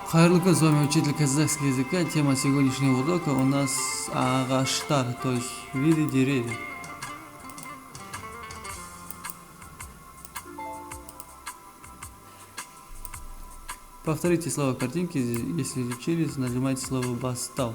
Хайрлы с вами учитель казахского языка. Тема сегодняшнего урока у нас агаштар, то есть виды деревьев. Повторите слово картинки, если учились, нажимайте слово «бастау».